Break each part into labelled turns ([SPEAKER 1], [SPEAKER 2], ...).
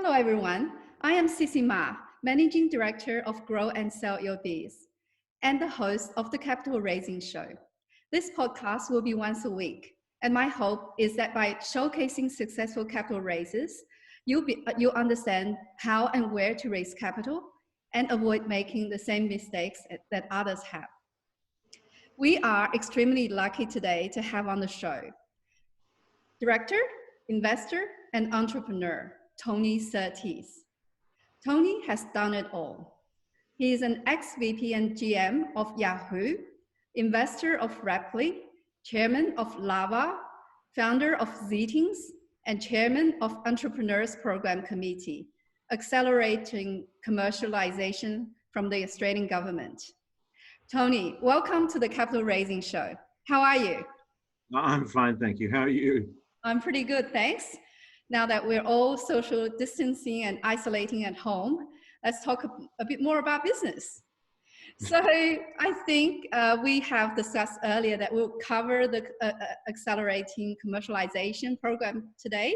[SPEAKER 1] Hello, everyone. I am Sisi Ma, Managing Director of Grow and Sell Your Biz, and the host of the Capital Raising Show. This podcast will be once a week, and my hope is that by showcasing successful capital raises, you'll understand how and where to raise capital and avoid making the same mistakes that others have. We are extremely lucky today to have on the show Director, Investor, and Entrepreneur, Tony SURTEES. Tony has done it all. He is an ex-VP and GM of Yahoo, investor of Raply, chairman of Lava, founder of ZTings, and chairman of Entrepreneurs Program Committee, Accelerating Commercialisation from the Australian government. Tony, welcome to the Capital Raising Show. How are you?
[SPEAKER 2] I'm fine, thank you. How are you?
[SPEAKER 1] I'm pretty good, thanks. Now that we're all social distancing and isolating at home, let's talk a bit more about business. So I think we have discussed earlier that we'll cover the Accelerating Commercialisation program today,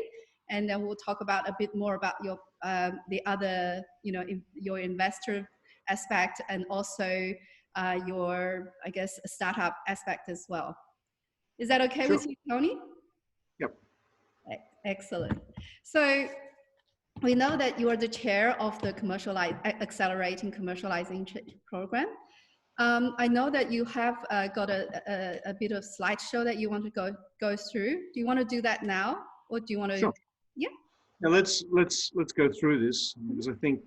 [SPEAKER 1] and then we'll talk about a bit more about your the other, your investor aspect and also your, I guess, startup aspect as well. Is that okay with you, Tony?
[SPEAKER 2] Yep.
[SPEAKER 1] Excellent. So we know that you are the chair of the Accelerating Commercialization program. I know that you have got a bit of slideshow that you want to go through. Do you want to do that now, or do you want to?
[SPEAKER 2] Sure.
[SPEAKER 1] Yeah.
[SPEAKER 2] Now let's go through this, because I think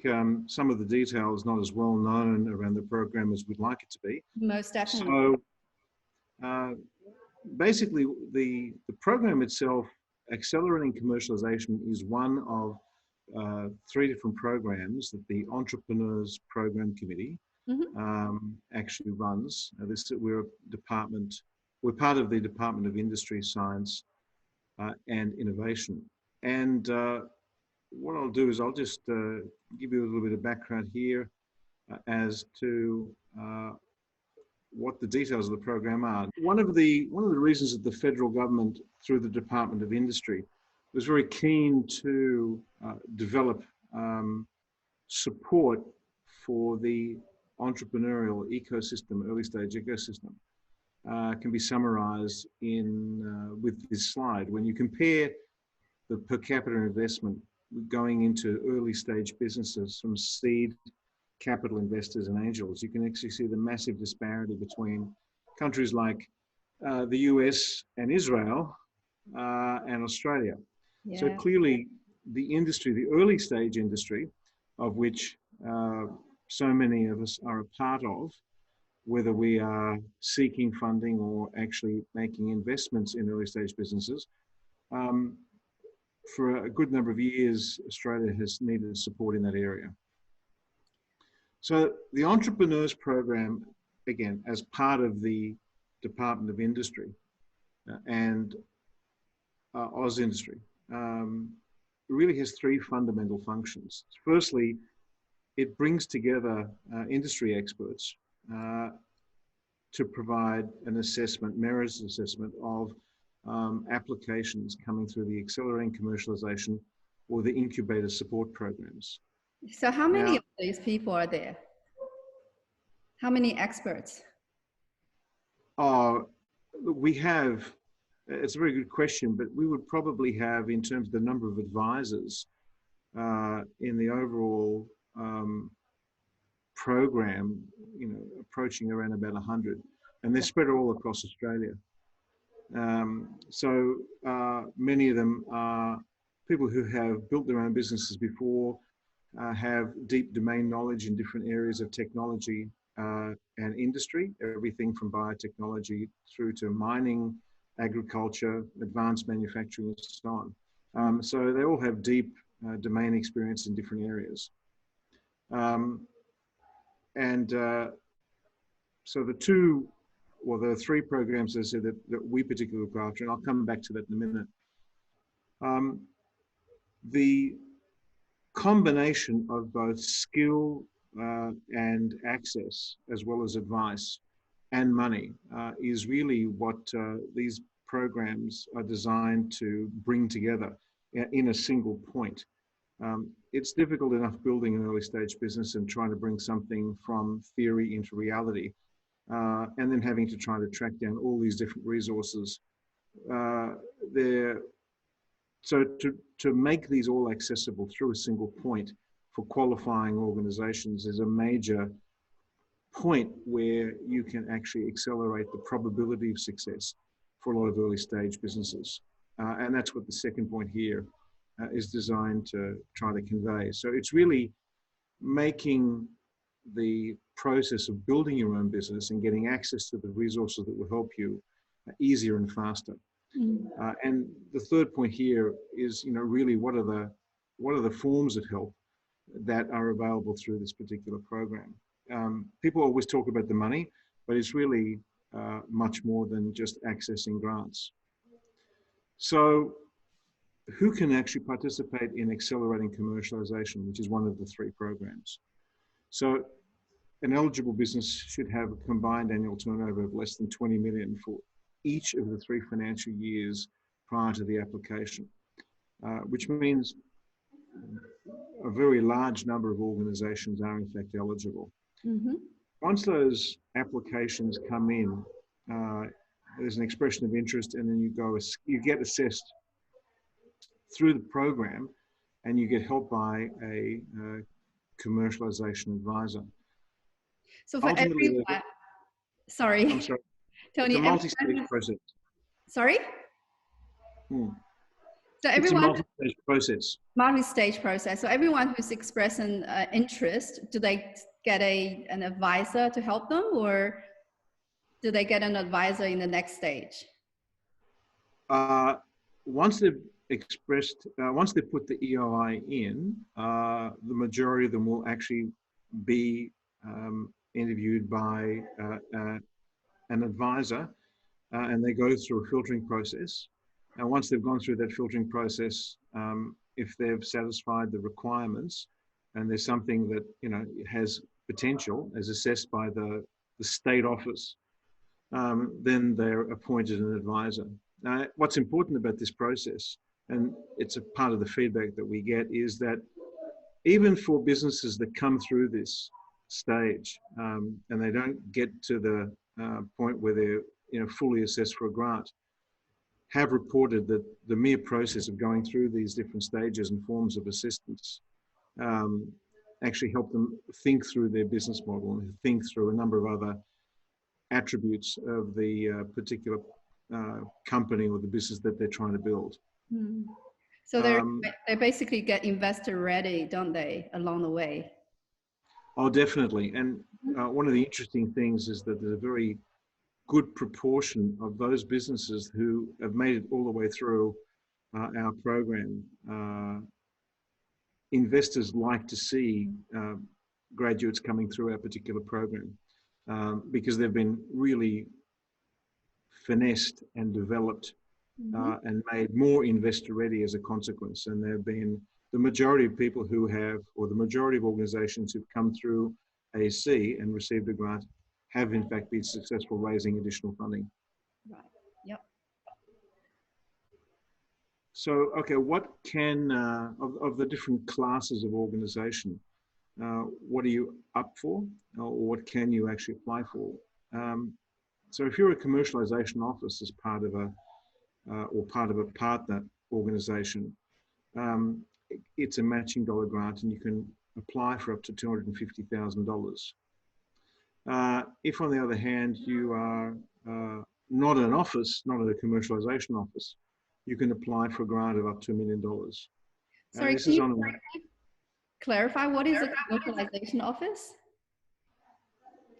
[SPEAKER 2] some of the detail is not as well known around the program as we'd like it to be.
[SPEAKER 1] Most definitely.
[SPEAKER 2] So basically, the program itself, Accelerating Commercialisation, is one of 3 different programs that the Entrepreneurs Program Committee actually runs. We're part of the Department of Industry, Science and Innovation. And what I'll do is I'll just give you a little bit of background here as to what the details of the program are. One of the reasons that the federal government, through the Department of Industry, was very keen to develop support for the entrepreneurial ecosystem, early stage ecosystem, can be summarized with this slide. When you compare the per capita investment going into early stage businesses from seed capital investors and angels, you can actually see the massive disparity between countries like the US and Israel and Australia. Yeah. So clearly the industry, the early stage industry, of which so many of us are a part of, whether we are seeking funding or actually making investments in early stage businesses, for a good number of years, Australia has needed support in that area. So the Entrepreneurs Program, again, as part of the Department of Industry and Oz Industry, really has 3 fundamental functions. Firstly, it brings together industry experts to provide an assessment, merits assessment of applications coming through the Accelerating Commercialisation or the incubator support programs.
[SPEAKER 1] So how many of these people are there? How many experts?
[SPEAKER 2] We have, it's a very good question, but we would probably have, in terms of the number of advisors in the overall program, approaching around about 100, and they're spread all across Australia. So many of them are people who have built their own businesses before, have deep domain knowledge in different areas of technology and industry, everything from biotechnology through to mining, agriculture, advanced manufacturing, and so on. So they all have deep domain experience in different areas. So there are 3 programs, as I said, that we particularly look after, and I'll come back to that in a minute. The combination of both skill and access, as well as advice and money, is really what these programs are designed to bring together in a single point. It's difficult enough building an early stage business and trying to bring something from theory into reality, and then having to try to track down all these different resources. So to make these all accessible through a single point for qualifying organizations is a major point where you can actually accelerate the probability of success for a lot of early stage businesses. And that's what the second point here is designed to try to convey. So it's really making the process of building your own business and getting access to the resources that will help you easier and faster. And the third point here is, really what are the forms of help that are available through this particular program. People always talk about the money, but it's really much more than just accessing grants. So who can actually participate in Accelerating Commercialisation, which is one of the three programs? So an eligible business should have a combined annual turnover of less than 20 million for each of the 3 financial years prior to the application, which means a very large number of organizations are in fact eligible. Once those applications come in, there's an expression of interest, and then you get assessed through the program, and you get help by a commercialization advisor.
[SPEAKER 1] So for everyone, sorry.
[SPEAKER 2] I'm sorry.
[SPEAKER 1] Tony,
[SPEAKER 2] it's a multi-stage process.
[SPEAKER 1] Sorry?
[SPEAKER 2] So
[SPEAKER 1] everyone,
[SPEAKER 2] it's a multi-stage process.
[SPEAKER 1] Multi-stage process. So everyone who's expressing interest, do they get an advisor to help them, or do they get an advisor in the next stage?
[SPEAKER 2] Once they've once they put the EOI in, the majority of them will actually be interviewed by an advisor, and they go through a filtering process. And once they've gone through that filtering process, if they've satisfied the requirements and there's something that has potential as assessed by the state office, then they're appointed an advisor. Now, what's important about this process, and it's a part of the feedback that we get, is that even for businesses that come through this stage and they don't get to the point where they're fully assessed for a grant, have reported that the mere process of going through these different stages and forms of assistance actually help them think through their business model and think through a number of other attributes of the particular company or the business that they're trying to build.
[SPEAKER 1] So they basically get investor ready, don't they, along the way?
[SPEAKER 2] Oh, definitely. And one of the interesting things is that there's a very good proportion of those businesses who have made it all the way through our program. Investors like to see graduates coming through our particular program because they've been really finessed and developed and made more investor ready as a consequence. And there have been the majority of people who have, or the majority of organizations who've come through AC and received a grant have in fact been successful raising additional funding.
[SPEAKER 1] Right, yep.
[SPEAKER 2] So, okay, what can, of the different classes of organization, what are you up for, or what can you actually apply for? So if you're a commercialization office as part of or part of a partner organization, it's a matching dollar grant and you can apply for up to $250,000. If on the other hand, you are not an office, not a commercialization office, you can apply for a grant of up to $1 million.
[SPEAKER 1] Sorry, can you clarify what is a commercialization office?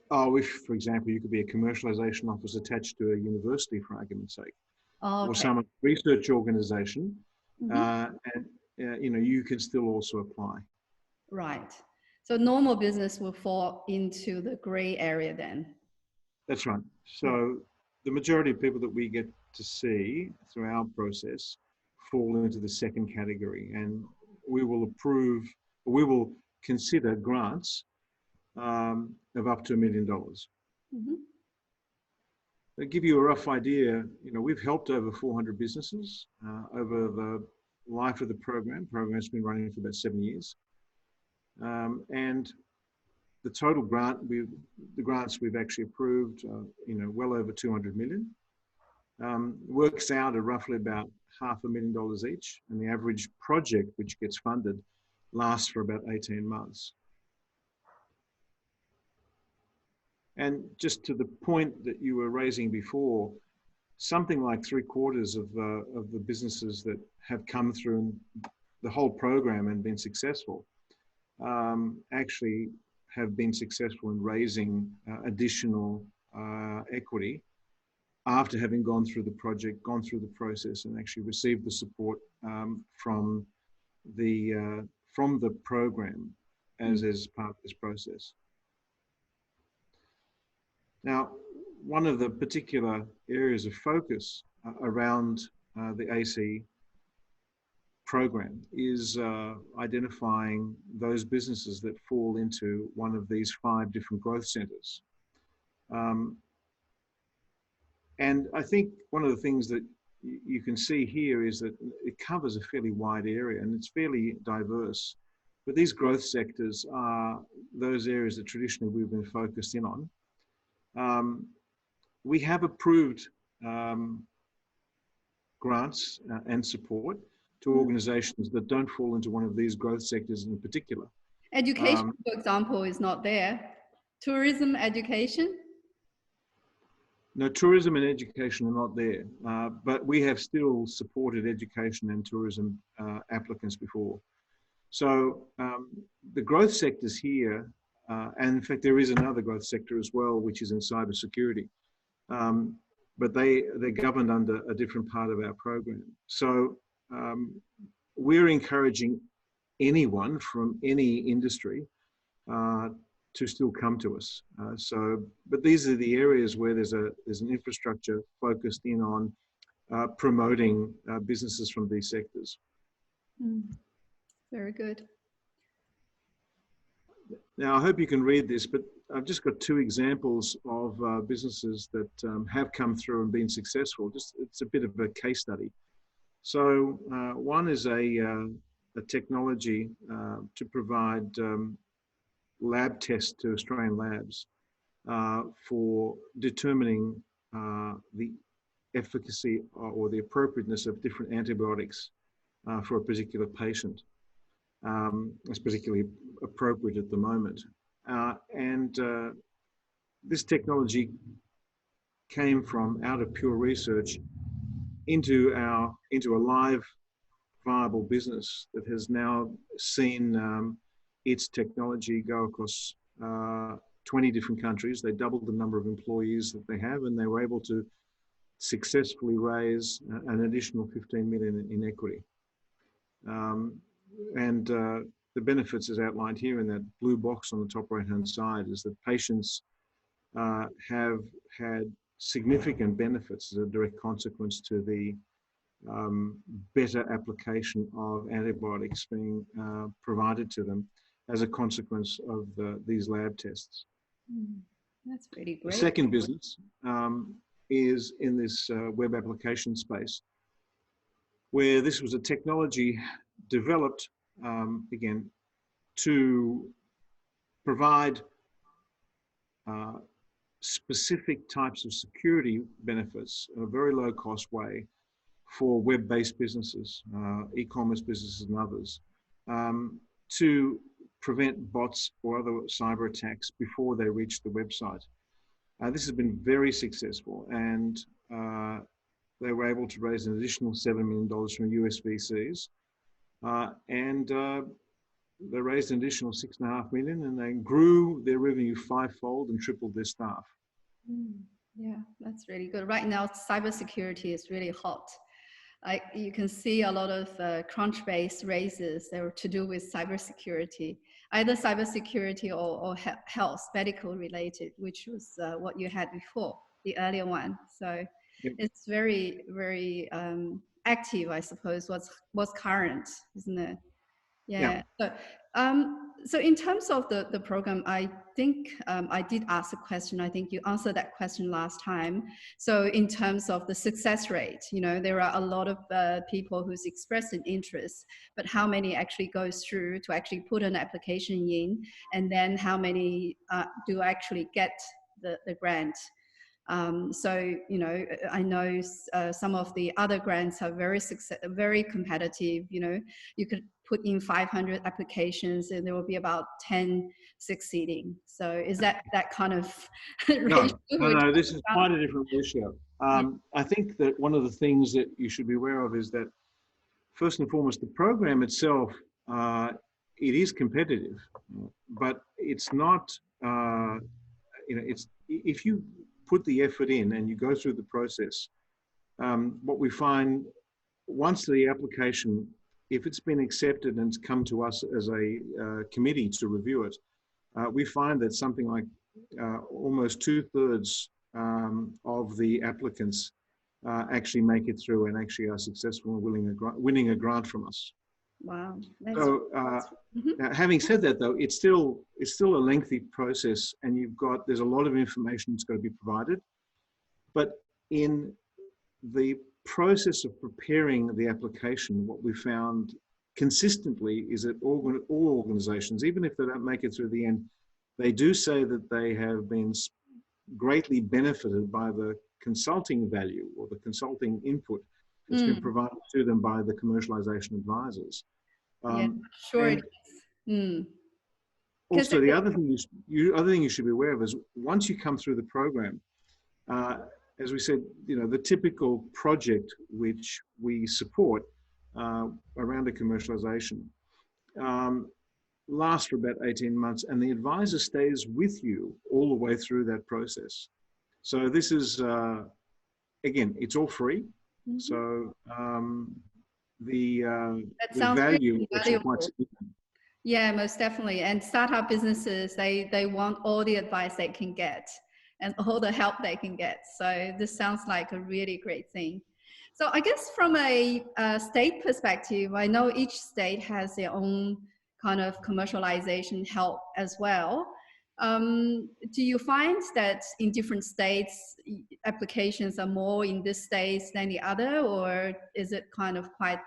[SPEAKER 2] Oh, if, for example, you could be a commercialization office attached to a university, for argument's sake, or some research organization, and you can still also apply.
[SPEAKER 1] Right. So normal business will fall into the gray area then.
[SPEAKER 2] That's right. So the majority of people that we get to see through our process fall into the second category, and we will approve, we will consider grants of up to $1 million. To give you a rough idea, we've helped over 400 businesses over the life of the program. Program's been running for about 7 years. And the total the grants we've actually approved, well over 200 million. Works out at roughly about $500,000 each. And the average project which gets funded lasts for about 18 months. And just to the point that you were raising before, something like 3/4 of the businesses that have come through the whole program and been successful actually have been successful in raising additional equity after having gone through the project, gone through the process, and actually received the support from the program as part of this process. Now, one of the particular areas of focus around the AC program is identifying those businesses that fall into one of these 5 different growth centers. And I think one of the things that you can see here is that it covers a fairly wide area and it's fairly diverse. But these growth sectors are those areas that traditionally we've been focused in on. We have approved grants and support to organizations that don't fall into one of these growth sectors in particular.
[SPEAKER 1] Education, for example, is not there. Tourism, education?
[SPEAKER 2] No, tourism and education are not there, but we have still supported education and tourism applicants before. So the growth sectors here, and in fact, there is another growth sector as well, which is in cybersecurity. But they're governed under a different part of our program. So we're encouraging anyone from any industry to still come to us. But these are the areas where there's an infrastructure focused in on promoting businesses from these sectors.
[SPEAKER 1] Very good.
[SPEAKER 2] Now, I hope you can read this, but I've just got 2 examples of businesses that have come through and been successful. It's a bit of a case study. So one is a technology to provide lab tests to Australian labs for determining the efficacy or the appropriateness of different antibiotics for a particular patient. It's particularly appropriate at the moment. This technology came from out of pure research into a live, viable business that has now seen its technology go across 20 different countries. They doubled the number of employees that they have, and they were able to successfully raise an additional 15 million in equity. The benefits, as outlined here in that blue box on the top right-hand side, is that patients have had significant benefits as a direct consequence to the better application of antibiotics being provided to them as a consequence of these lab tests.
[SPEAKER 1] That's pretty great.
[SPEAKER 2] The second business is in this web application space, where this was a technology developed, again, to provide specific types of security benefits in a very low cost way for web-based businesses, e-commerce businesses and others, to prevent bots or other cyber attacks before they reach the website. This has been very successful, and they were able to raise an additional $7 million from US VCs, and they raised an additional $6.5 million, and they grew their revenue 5-fold and tripled their staff.
[SPEAKER 1] Yeah, that's really good. Right now, cybersecurity is really hot. You can see a lot of Crunchbase raises that were to do with cybersecurity, either cybersecurity or health, medical related, which was what you had before, the earlier one. So yep. It's very, very active, I suppose, what's current, isn't it? Yeah. So So in terms of the program, I think I did ask a question. I think you answered that question last time. So in terms of the success rate, you know, there are a lot of people who's expressed an interest, but how many actually goes through to actually put an application in, and then how many do actually get the grant? So, you know, I know some of the other grants are very competitive. You know, you could put in 500 applications and there will be about 10 succeeding. So is that kind of ratio?
[SPEAKER 2] No, this is quite a different ratio. I think that one of the things that you should be aware of is that, first and foremost, the program itself, it is competitive, but it's not, you know, it's, if you put the effort in and you go through the process, what we find once the application, if it's been accepted and it's come to us as a committee to review it, we find that something like almost 2/3 of the applicants actually make it through and actually are successful in winning a grant from us.
[SPEAKER 1] Wow.
[SPEAKER 2] So having said that, though, it's still a lengthy process, and there's a lot of information that's got to be provided. But in the process of preparing the application, what we found consistently is that all organizations, even if they don't make it through the end, they do say that they have been greatly benefited by the consulting value or the consulting input that's been provided to them by the commercialization advisors.
[SPEAKER 1] Yeah, sure it is.
[SPEAKER 2] Also, the other thing you should be aware of is once you come through the program, as we said, you know, the typical project which we support around a commercialization lasts for about 18 months, and the advisor stays with you all the way through that process. So this is, again, it's all free. So the value
[SPEAKER 1] really
[SPEAKER 2] is quite significant.
[SPEAKER 1] Yeah, most definitely. And startup businesses, they want all the advice they can get and all the help they can get. So this sounds like a really great thing. So I guess from a state perspective, I know each state has their own kind of commercialization help as well. Do you find that in different states, applications are more in this state than the other, or is it kind of quite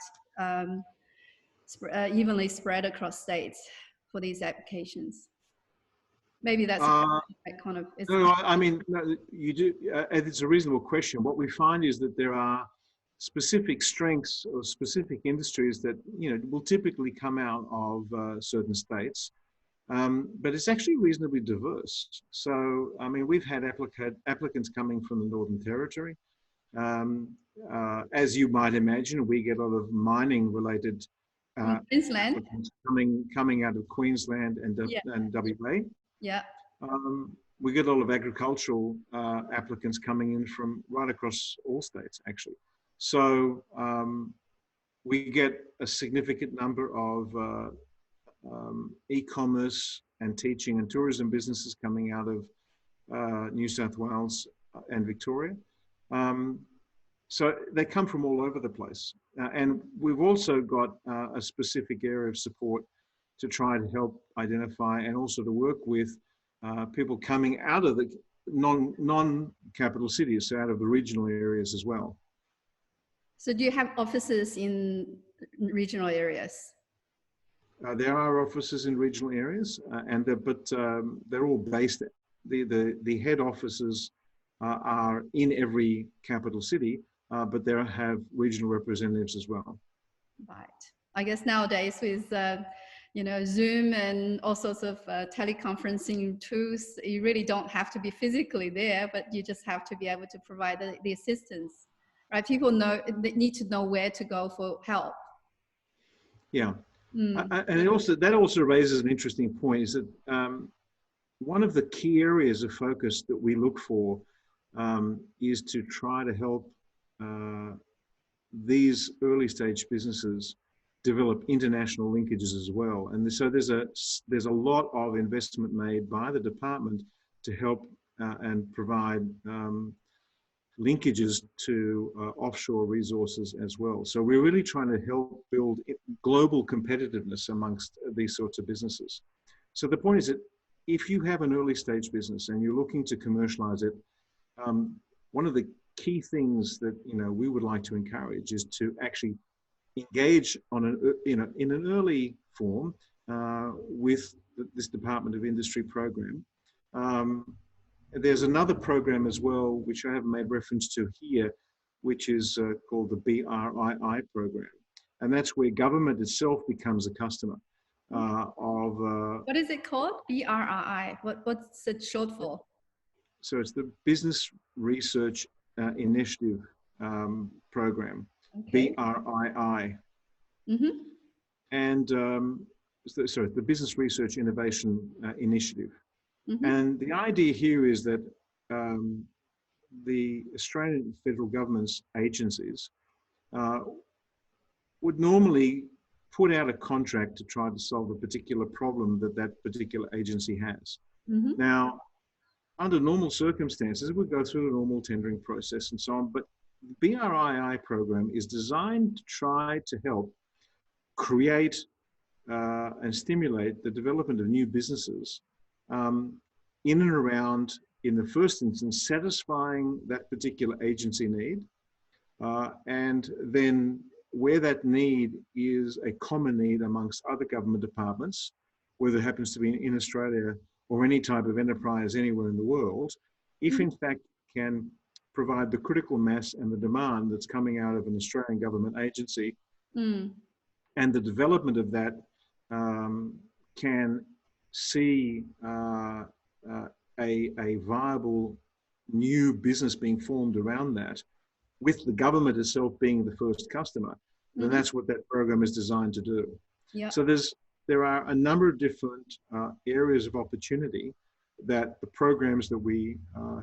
[SPEAKER 1] evenly spread across states for these applications? Maybe that's kind of.
[SPEAKER 2] No, I mean, no, you do. It's a reasonable question. What we find is that there are specific strengths or specific industries that, you know, will typically come out of certain states, but it's actually reasonably diverse. So, I mean, we've had applicants coming from the Northern Territory. As you might imagine, we get a lot of mining-related
[SPEAKER 1] Queensland
[SPEAKER 2] coming out of Queensland and WA.
[SPEAKER 1] Yeah.
[SPEAKER 2] We get a lot of agricultural applicants coming in from right across all states, actually. So we get a significant number of e-commerce and teaching and tourism businesses coming out of New South Wales and Victoria. So they come from all over the place. And we've also got a specific area of support to try to help identify and also to work with people coming out of the non-capital cities, so out of the regional areas as well.
[SPEAKER 1] So do you have offices in regional areas?
[SPEAKER 2] There are offices in regional areas, but they're all based, the head offices are in every capital city, but they have regional representatives as well.
[SPEAKER 1] Right. I guess nowadays with you know, Zoom and all sorts of teleconferencing tools, you really don't have to be physically there, but you just have to be able to provide the assistance, right? People need to know where to go for help.
[SPEAKER 2] Yeah. And that also raises an interesting point, is that one of the key areas of focus that we look for is to try to help these early stage businesses develop international linkages as well. And so there's a lot of investment made by the department to help and provide linkages to offshore resources as well. So we're really trying to help build global competitiveness amongst these sorts of businesses. So the point is that if you have an early stage business and you're looking to commercialize it, one of the key things that we would like to encourage is to actually engage on in an early form with this Department of Industry program. There's another program as well, which I haven't made reference to here, which is called the BRII program. And that's where government itself becomes a customer of...
[SPEAKER 1] what is it called? BRII? What's it short for?
[SPEAKER 2] So it's the Business Research Initiative program, okay. BRII.
[SPEAKER 1] Mm-hmm.
[SPEAKER 2] And sorry, the Business Research Innovation Initiative. Mm-hmm. And the idea here is that the Australian federal government's agencies would normally put out a contract to try to solve a particular problem that particular agency has. Mm-hmm. Now, under normal circumstances, it would go through a normal tendering process and so on, but the BRII program is designed to try to help create and stimulate the development of new businesses in and around, in the first instance, satisfying that particular agency need, and then where that need is a common need amongst other government departments, whether it happens to be in Australia or any type of enterprise anywhere in the world, if in fact can provide the critical mass and the demand that's coming out of an Australian government agency, and the development of that can see a viable new business being formed around that, with the government itself being the first customer, then that's what that program is designed to do. Yeah. So there are a number of different areas of opportunity that the programs that we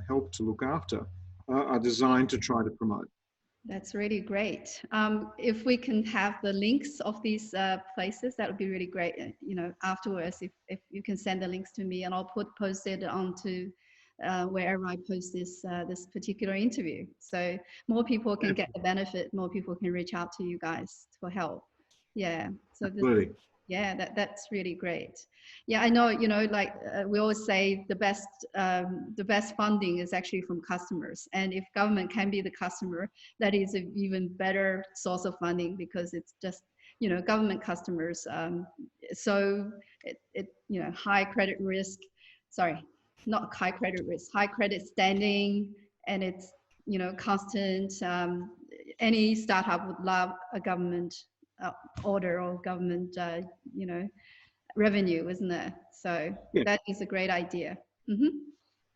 [SPEAKER 2] help to look after are designed to try to promote.
[SPEAKER 1] That's really great. If we can have the links of these places, that would be really great. Afterwards, if you can send the links to me, and I'll post it onto wherever I post this particular interview. So more people can get the benefit, more people can reach out to you guys for help. Yeah. So yeah, that's really great. Yeah, I know, we always say the best funding is actually from customers. And if government can be the customer, that is an even better source of funding, because it's just, government customers. So high credit risk, sorry, not high credit risk, high credit standing, and it's, constant. Any startup would love a government order or government, revenue, isn't it? So yeah, that is a great idea. Mm-hmm.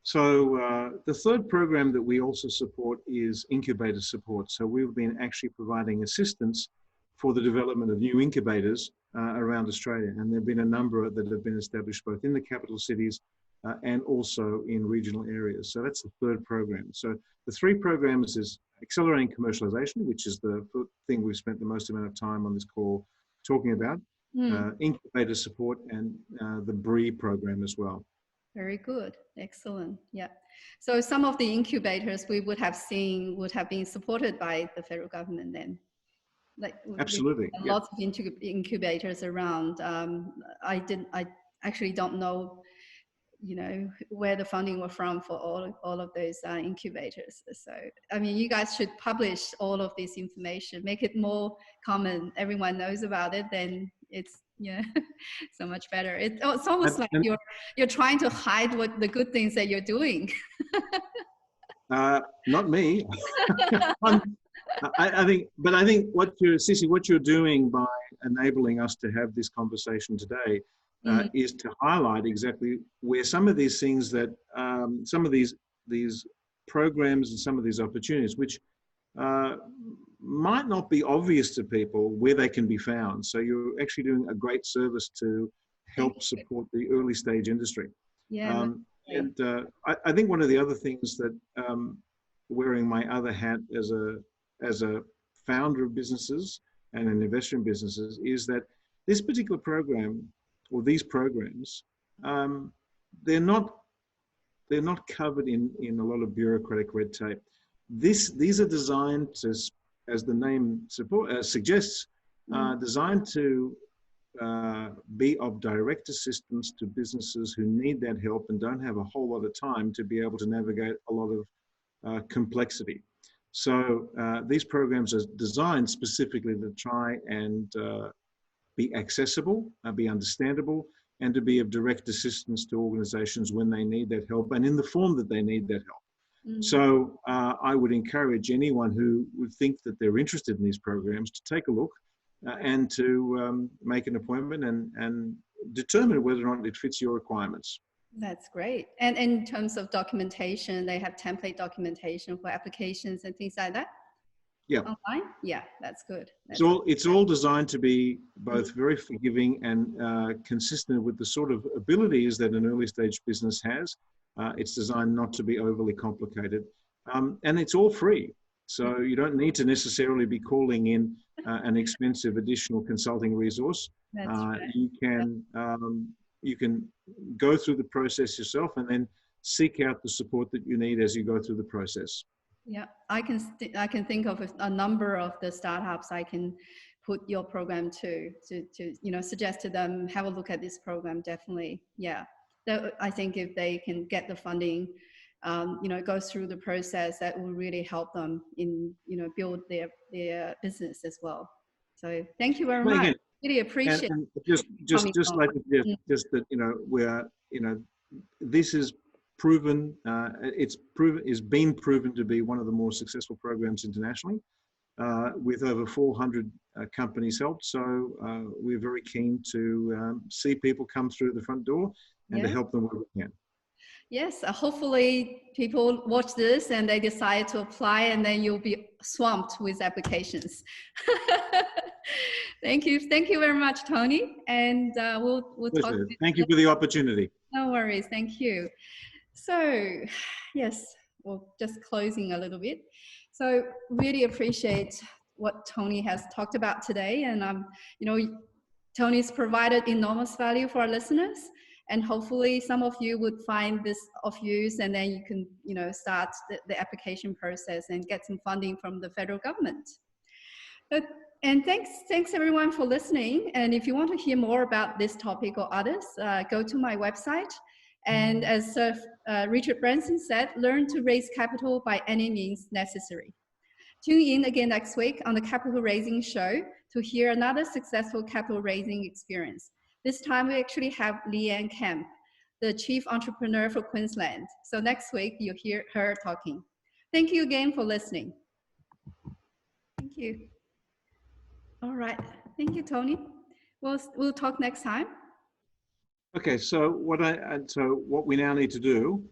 [SPEAKER 2] So the third program that we also support is incubator support. So we've been actually providing assistance for the development of new incubators around Australia. And there have been a number that have been established both in the capital cities and also in regional areas. So that's the third program. So the three programs is Accelerating Commercialisation, which is the thing we've spent the most amount of time on this call talking about, incubator support, and the BRII program as well.
[SPEAKER 1] Very good. Excellent. Yeah. So some of the incubators we would have seen would have been supported by the federal government then.
[SPEAKER 2] Absolutely.
[SPEAKER 1] Lots of incubators around. I actually don't know, where the funding were from for all of those incubators. So, I mean, you guys should publish all of this information, make it more common. Everyone knows about it, then it's, so much better. It's almost like you're trying to hide what the good things that you're doing.
[SPEAKER 2] Not me. I think what you're doing by enabling us to have this conversation today is to highlight exactly where some of these things that, some of these programs and some of these opportunities, which might not be obvious to people, where they can be found. So you're actually doing a great service to help support the early stage industry.
[SPEAKER 1] Yeah.
[SPEAKER 2] And I think one of the other things that, wearing my other hat as a founder of businesses and an investor in businesses, is that this particular program, or these programs, they're not covered in a lot of bureaucratic red tape. These are designed to, as the name suggests, designed to be of direct assistance to businesses who need that help and don't have a whole lot of time to be able to navigate a lot of complexity. So these programs are designed specifically to try and be accessible, be understandable, and to be of direct assistance to organizations when they need that help and in the form that they need that help. So I would encourage anyone who would think that they're interested in these programs to take a look and to make an appointment and determine whether or not it fits your requirements.
[SPEAKER 1] That's great. And in terms of documentation, they have template documentation for applications and things like that?
[SPEAKER 2] Yeah.
[SPEAKER 1] Online? Yeah, that's good.
[SPEAKER 2] It's all designed to be both very forgiving and consistent with the sort of abilities that an early stage business has. It's designed not to be overly complicated. And it's all free. So you don't need to necessarily be calling in an expensive additional consulting resource. Right. You can go through the process yourself and then seek out the support that you need as you go through the process.
[SPEAKER 1] Yeah, I can think of a number of the startups I can put your program to suggest to them, have a look at this program, definitely. Yeah, I think if they can get the funding, go through the process, that will really help them in, build their business as well. So thank you very much. Again, really appreciate
[SPEAKER 2] and just like just that, we're, this is proven, it's been proven to be one of the more successful programs internationally, with over 400 companies helped. So we're very keen to see people come through the front door and to help them where we can.
[SPEAKER 1] Yes, hopefully people watch this and they decide to apply, and then you'll be swamped with applications. Thank you very much, Tony, and we'll talk.
[SPEAKER 2] Thank you for the opportunity.
[SPEAKER 1] No worries, thank you. So, yes, well, just closing a little bit. So, really appreciate what Tony has talked about today, and Tony's provided enormous value for our listeners. And hopefully some of you would find this of use, and then you can, start the application process and get some funding from the federal government. And thanks everyone for listening. And if you want to hear more about this topic or others, go to my website. And as Richard Branson said, learn to raise capital by any means necessary. Tune in again next week on the Capital Raising Show to hear another successful capital raising experience. This time we actually have Leanne Kemp, the Chief Entrepreneur for Queensland. So next week you'll hear her talking. Thank you again for listening. Thank you. All right. Thank you, Tony. We'll talk next time.
[SPEAKER 2] Okay. So what we now need to do.